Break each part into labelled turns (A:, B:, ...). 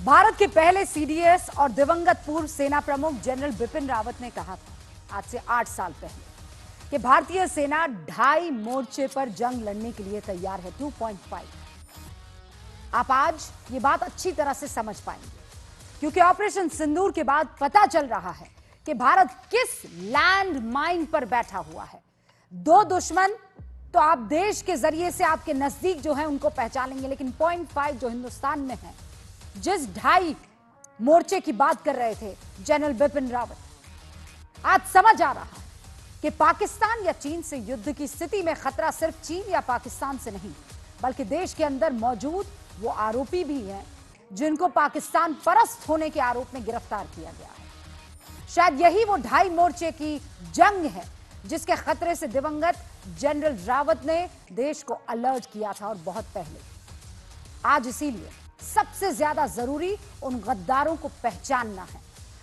A: भारत के पहले सीडीएस और दिवंगत पूर्व सेना प्रमुख जनरल बिपिन रावत ने कहा था आज से 8 साल पहले कि भारतीय सेना 2.5 मोर्चे पर जंग लड़ने के लिए तैयार है। 2.5। आप आज ये बात अच्छी तरह से समझ पाएंगे क्योंकि ऑपरेशन सिंदूर के बाद पता चल रहा है कि भारत किस लैंड माइन पर बैठा हुआ है। दो दुश्मन तो आप देश के जरिए से आपके नजदीक जो है उनको पहचानेंगे, लेकिन 0.5 जो हिंदुस्तान में है, जिस 2.5 मोर्चे की बात कर रहे थे जनरल बिपिन रावत, आज समझ आ रहा है कि पाकिस्तान या चीन से युद्ध की स्थिति में खतरा सिर्फ चीन या पाकिस्तान से नहीं, बल्कि देश के अंदर मौजूद वो आरोपी भी हैं जिनको पाकिस्तान परस्त होने के आरोप में गिरफ्तार किया गया है। शायद यही वो 2.5 मोर्चे की जंग है जिसके खतरे से दिवंगत जनरल रावत ने देश को अलर्ट किया था, और बहुत पहले। आज इसीलिए सबसे ज्यादा जरूरी उन गद्दारों को पहचानना है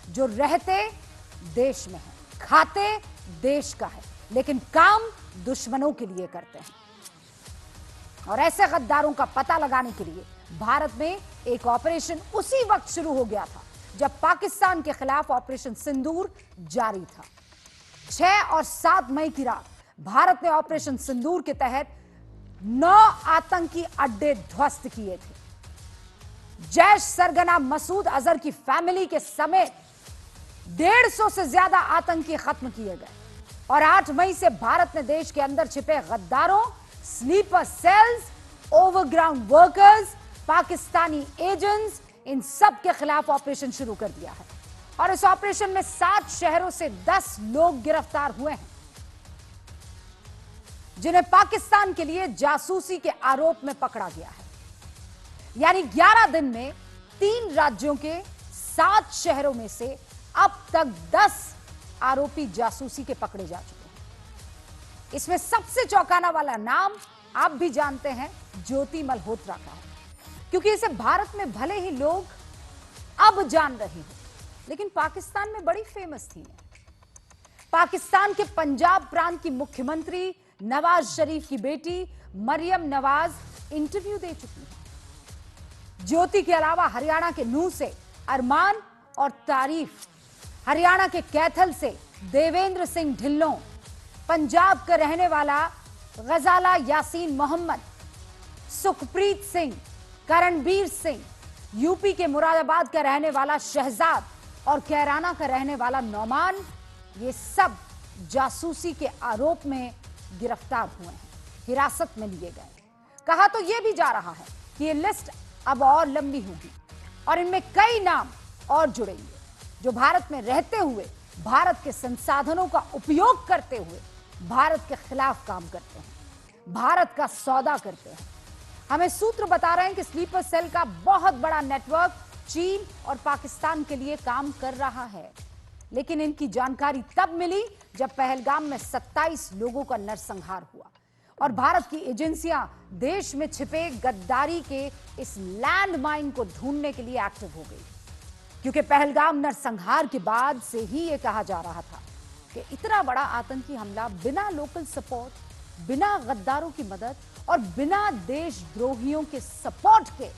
A: जो रहते देश में है, खाते देश का है, लेकिन काम दुश्मनों के लिए करते हैं। और ऐसे गद्दारों का पता लगाने के लिए भारत में एक ऑपरेशन उसी वक्त शुरू हो गया था जब पाकिस्तान के खिलाफ ऑपरेशन सिंदूर जारी था। 6 और 7 मई की रात भारत ने ऑपरेशन सिंदूर के तहत 9 आतंकी अड्डे ध्वस्त किए थे। जैश सरगना मसूद अजहर की फैमिली के समेत 150 से ज्यादा आतंकी खत्म किए गए। और 8 मई से भारत ने देश के अंदर छिपे गद्दारों, sleeper cells, overground workers, Pakistani agents, इन सब के खिलाफ ऑपरेशन शुरू कर दिया है। और इस ऑपरेशन में 7 शहरों से 10 लोग गिरफ्तार हुए हैं जिन्हें पाकिस्तान के लिए जासूसी के आरोप में पकड़ा गया है। यानी 11 दिन में 3 राज्यों के 7 शहरों में से अब तक 10 आरोपी जासूसी के पकड़े जा चुके हैं। इसमें सबसे चौंकाना वाला नाम आप भी जानते हैं, ज्योति मल्होत्रा का है, क्योंकि इसे भारत में भले ही लोग अब जान रहे हैं, लेकिन पाकिस्तान में बड़ी फेमस थी। पाकिस्तान के पंजाब प्रांत की मुख्यमंत्री नवाज शरीफ की बेटी मरियम नवाज इंटरव्यू दे चुकी है। ज्योति के अलावा हरियाणा के नूह से अरमान और तारीफ, हरियाणा के कैथल से देवेंद्र सिंह ढिल्लों, पंजाब का रहने वाला गजाला यासीन मोहम्मद, सुखप्रीत सिंह, करणबीर सिंह, यूपी के मुरादाबाद का रहने वाला शहजाद और कैराना का रहने वाला नौमान, ये सब जासूसी के आरोप में गिरफ्तार हुए हैं, हिरासत में लिए गए। कहा तो यह भी जा रहा है कि ये लिस्ट अब और लंबी होगी और इनमें कई नाम और जुड़ेंगे जो भारत में रहते हुए, भारत के संसाधनों का उपयोग करते हुए भारत के खिलाफ काम करते हैं, भारत का सौदा करते हैं। हमें सूत्र बता रहे हैं कि स्लीपर सेल का बहुत बड़ा नेटवर्क चीन और पाकिस्तान के लिए काम कर रहा है, लेकिन इनकी जानकारी तब मिली जब पहलगाम में 27 लोगों का नरसंहार हुआ और भारत की एजेंसियां देश में छिपे गद्दारी के इस लैंडमाइन को ढूंढने के लिए एक्टिव हो गई। क्योंकि पहलगाम नरसंहार के बाद से ही यह कहा जा रहा था कि इतना बड़ा आतंकी हमला बिना लोकल सपोर्ट, बिना गद्दारों की मदद और बिना देशद्रोहियों के सपोर्ट के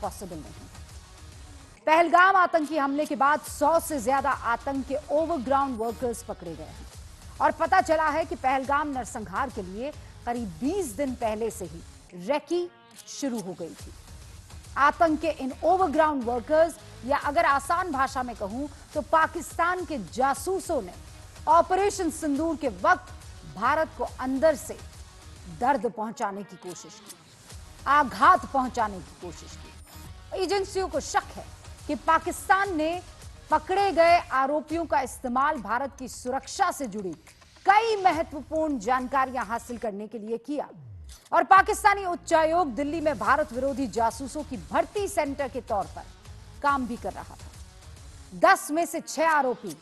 A: पॉसिबल नहीं। पहलगाम आतंकी हमले के बाद 100 से ज्यादा आतंक के ओवरग्राउंड वर्कर्स पकड़े गए हैं और पता चला है कि पहलगाम नरसंहार के लिए करीब 20 दिन पहले से ही रेकी शुरू हो गई थी। आतंक के इन ओवरग्राउंड वर्कर्स, या अगर आसान भाषा में कहूं तो पाकिस्तान के जासूसों ने ऑपरेशन सिंदूर के वक्त भारत को अंदर से दर्द पहुंचाने की कोशिश की, आघात पहुंचाने की कोशिश की। एजेंसियों को शक है कि पाकिस्तान ने पकड़े गए आरोपियों का इस्तेमाल भारत की सुरक्षा से जुड़ी कई महत्वपूर्ण जानकारियां हासिल करने के लिए किया और पाकिस्तानी उच्चायोग दिल्ली में भारत विरोधी जासूसों की भर्ती सेंटर के तौर पर काम भी कर रहा था। 10 में से 6 आरोपी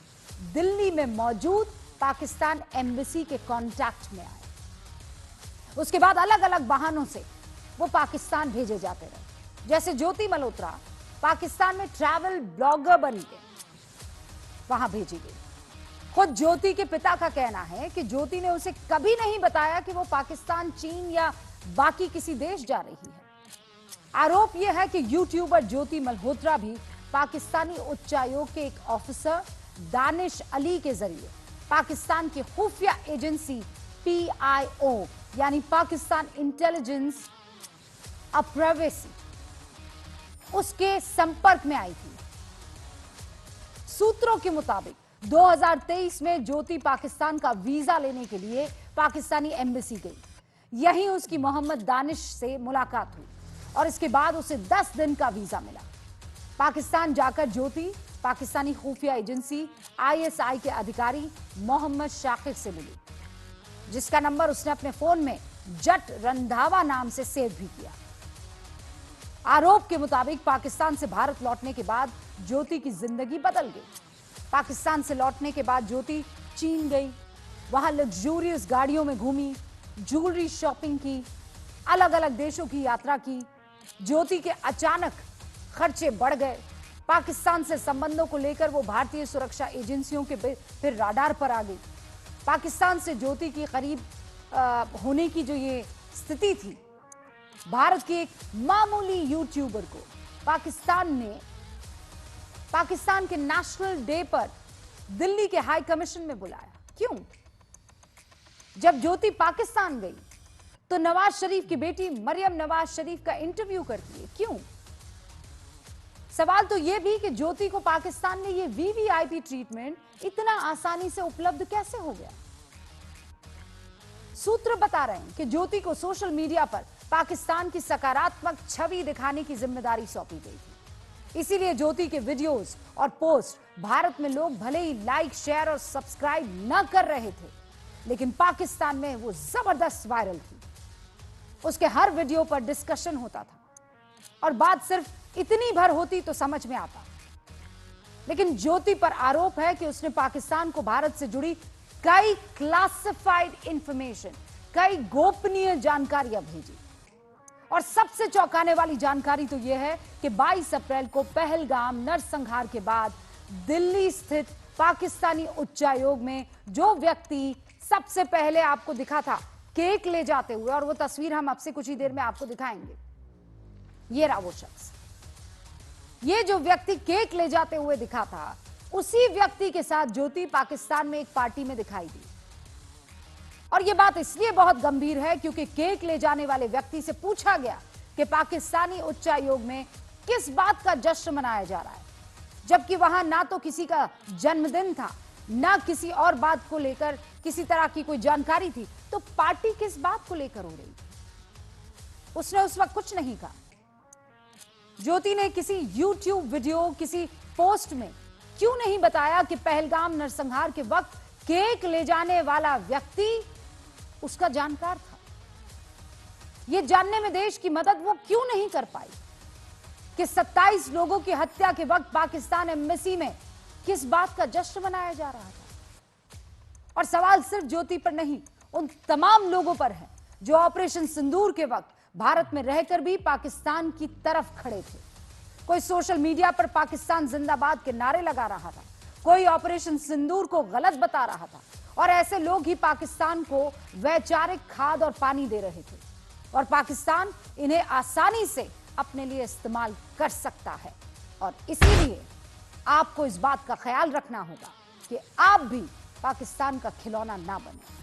A: दिल्ली में मौजूद पाकिस्तान एम्बेसी के कांटेक्ट में आए। उसके बाद अलग अलग बहानों से वो पाकिस्तान भेजे जाते रहे। जैसे ज्योति मल्होत्रा पाकिस्तान में ट्रैवल ब्लॉगर बन के वहां भेजी गई। खुद ज्योति के पिता का कहना है कि ज्योति ने उसे कभी नहीं बताया कि वो पाकिस्तान, चीन या बाकी किसी देश जा रही है। आरोप यह है कि यूट्यूबर ज्योति मल्होत्रा भी पाकिस्तानी उच्चायोग के एक ऑफिसर दानिश अली के जरिए पाकिस्तान की खुफिया एजेंसी PIO यानी पाकिस्तान इंटेलिजेंस प्राइवेसी उसके संपर्क में आई थी। सूत्रों के मुताबिक 2023 में ज्योति पाकिस्तान का वीजा लेने के लिए पाकिस्तानी एम्बेसी गई। यहीं उसकी मोहम्मद दानिश से मुलाकात हुई और इसके बाद उसे 10 दिन का वीजा मिला। पाकिस्तान जाकर ज्योति पाकिस्तानी खुफिया एजेंसी ISI के अधिकारी मोहम्मद शाकिर से मिली, जिसका नंबर उसने अपने फोन में जट रंधावा नाम से सेव भी किया। आरोप के मुताबिक पाकिस्तान से भारत लौटने के बाद ज्योति की जिंदगी बदल गई। पाकिस्तान से लौटने के बाद ज्योति चीन गई, वहां लग्जूरियस गाड़ियों में घूमी, ज्वेलरी शॉपिंग की, अलग अलग देशों की यात्रा की। ज्योति के अचानक खर्चे बढ़ गए। पाकिस्तान से संबंधों को लेकर वो भारतीय सुरक्षा एजेंसियों के फिर राडार पर आ गई। पाकिस्तान से ज्योति की करीब होने की जो ये स्थिति थी, भारत के एक मामूली यूट्यूबर को पाकिस्तान ने पाकिस्तान के नेशनल डे पर दिल्ली के हाई कमीशन में बुलाया। क्यों? जब ज्योति पाकिस्तान गई तो नवाज शरीफ की बेटी मरियम नवाज शरीफ का इंटरव्यू करती है। क्यों? सवाल तो यह भी कि ज्योति को पाकिस्तान में यह VVIP ट्रीटमेंट इतना आसानी से उपलब्ध कैसे हो गया? सूत्र बता रहे हैं कि ज्योति को सोशल मीडिया पर पाकिस्तान की सकारात्मक छवि दिखाने की जिम्मेदारी सौंपी गई थी। इसीलिए ज्योति के वीडियोस और पोस्ट भारत में लोग भले ही लाइक, शेयर और सब्सक्राइब न कर रहे थे, लेकिन पाकिस्तान में वो जबरदस्त वायरल थी। उसके हर वीडियो पर डिस्कशन होता था और बात सिर्फ इतनी भर होती तो समझ में आता। लेकिन ज्योति पर आरोप है कि उसने पाकिस्तान को भारत से जुड़ी कई क्लासिफाइड इंफॉर्मेशन, कई गोपनीय जानकारियां भेजी। और सबसे चौंकाने वाली जानकारी तो यह है कि 22 अप्रैल को पहलगाम नरसंहार के बाद दिल्ली स्थित पाकिस्तानी उच्चायोग में जो व्यक्ति सबसे पहले आपको दिखा था केक ले जाते हुए, और वो तस्वीर हम आपसे कुछ ही देर में आपको दिखाएंगे, ये रहा वो शख्स। ये जो व्यक्ति केक ले जाते हुए दिखा था, उसी व्यक्ति के साथ ज्योति पाकिस्तान में एक पार्टी में दिखाई दी। और यह बात इसलिए बहुत गंभीर है क्योंकि केक ले जाने वाले व्यक्ति से पूछा गया कि पाकिस्तानी उच्चायोग में किस बात का जश्न मनाया जा रहा है, जबकि वहां ना तो किसी का जन्मदिन था, ना किसी और बात को लेकर किसी तरह की कोई जानकारी थी। तो पार्टी किस बात को लेकर हो रही थी? उसने उस वक्त कुछ नहीं कहा। ज्योति ने किसी YouTube वीडियो, किसी पोस्ट में क्यों नहीं बताया कि पहलगाम नरसंहार के वक्त केक ले जाने वाला व्यक्ति उसका जानकार था? यह जानने में देश की मदद वो क्यों नहीं कर पाई कि 27 लोगों की हत्या के वक्त पाकिस्तान एम्बेसी में किस बात का जश्न मनाया जा रहा था? और सवाल सिर्फ ज्योति पर नहीं, उन तमाम लोगों पर है जो ऑपरेशन सिंदूर के वक्त भारत में रहकर भी पाकिस्तान की तरफ खड़े थे। कोई सोशल मीडिया पर पाकिस्तान जिंदाबाद के नारे लगा रहा था, कोई ऑपरेशन सिंदूर को गलत बता रहा था, और ऐसे लोग ही पाकिस्तान को वैचारिक खाद और पानी दे रहे थे। और पाकिस्तान इन्हें आसानी से अपने लिए इस्तेमाल कर सकता है। और इसीलिए आपको इस बात का ख्याल रखना होगा कि आप भी पाकिस्तान का खिलौना ना बने।